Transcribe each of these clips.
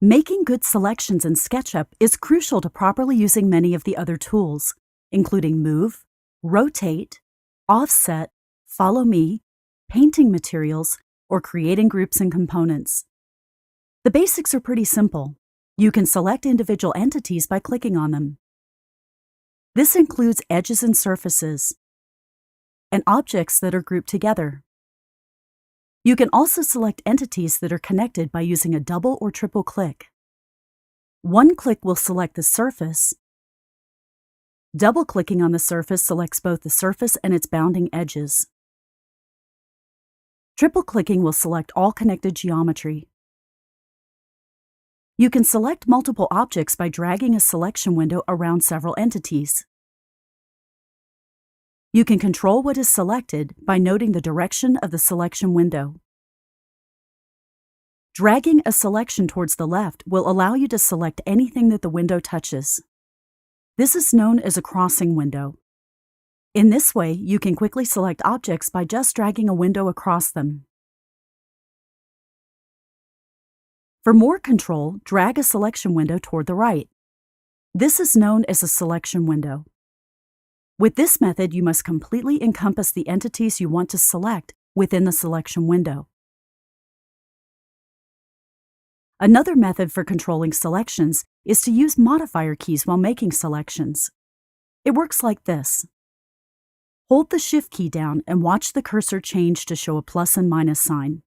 Making good selections in SketchUp is crucial to properly using many of the other tools, including Move, Rotate, Offset, Follow Me, painting materials, or creating groups and components. The basics are pretty simple. You can select individual entities by clicking on them. This includes edges and surfaces, and objects that are grouped together. You can also select entities that are connected by using a double or triple click. One click will select the surface. Double-clicking on the surface selects both the surface and its bounding edges. Triple-clicking will select all connected geometry. You can select multiple objects by dragging a selection window around several entities. You can control what is selected by noting the direction of the selection window. Dragging a selection towards the left will allow you to select anything that the window touches. This is known as a crossing window. In this way, you can quickly select objects by just dragging a window across them. For more control, drag a selection window toward the right. This is known as a selection window. With this method, you must completely encompass the entities you want to select within the selection window. Another method for controlling selections is to use modifier keys while making selections. It works like this. Hold the Shift key down and watch the cursor change to show a plus and minus sign.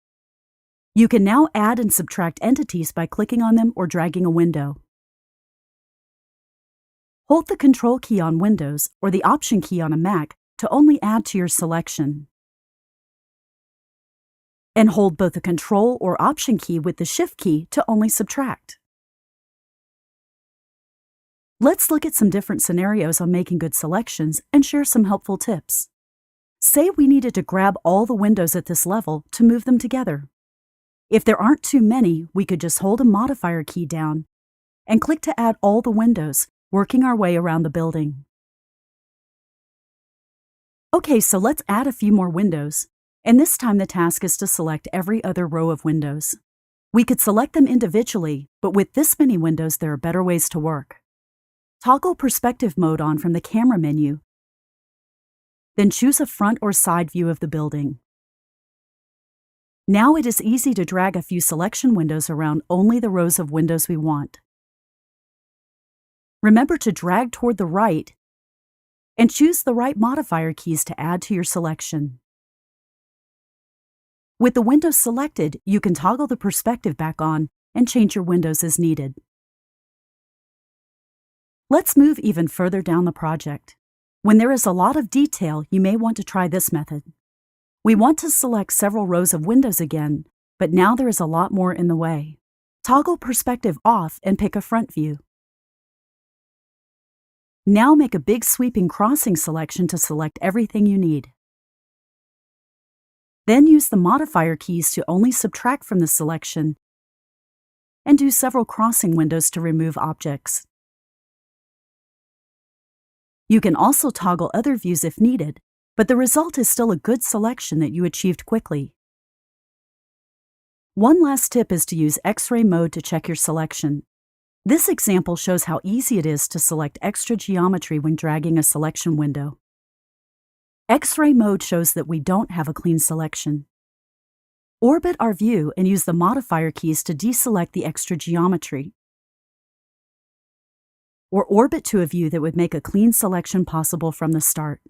You can now add and subtract entities by clicking on them or dragging a window. Hold the Control key on Windows or the Option key on a Mac to only add to your selection. And hold both the Control or Option key with the Shift key to only subtract. Let's look at some different scenarios on making good selections and share some helpful tips. Say we needed to grab all the windows at this level to move them together. If there aren't too many, we could just hold a modifier key down and click to add all the windows, working our way around the building. Okay, so let's add a few more windows, and this time the task is to select every other row of windows. We could select them individually, but with this many windows, there are better ways to work. Toggle Perspective Mode on from the Camera menu, then choose a front or side view of the building. Now it is easy to drag a few selection windows around only the rows of windows we want. Remember to drag toward the right and choose the right modifier keys to add to your selection. With the windows selected, you can toggle the perspective back on and change your windows as needed. Let's move even further down the project. When there is a lot of detail, you may want to try this method. We want to select several rows of windows again, but now there is a lot more in the way. Toggle Perspective off and pick a front view. Now make a big sweeping crossing selection to select everything you need. Then use the modifier keys to only subtract from the selection and do several crossing windows to remove objects. You can also toggle other views if needed, but the result is still a good selection that you achieved quickly. One last tip is to use X-ray mode to check your selection. This example shows how easy it is to select extra geometry when dragging a selection window. X-ray mode shows that we don't have a clean selection. Orbit our view and use the modifier keys to deselect the extra geometry. Or orbit to a view that would make a clean selection possible from the start.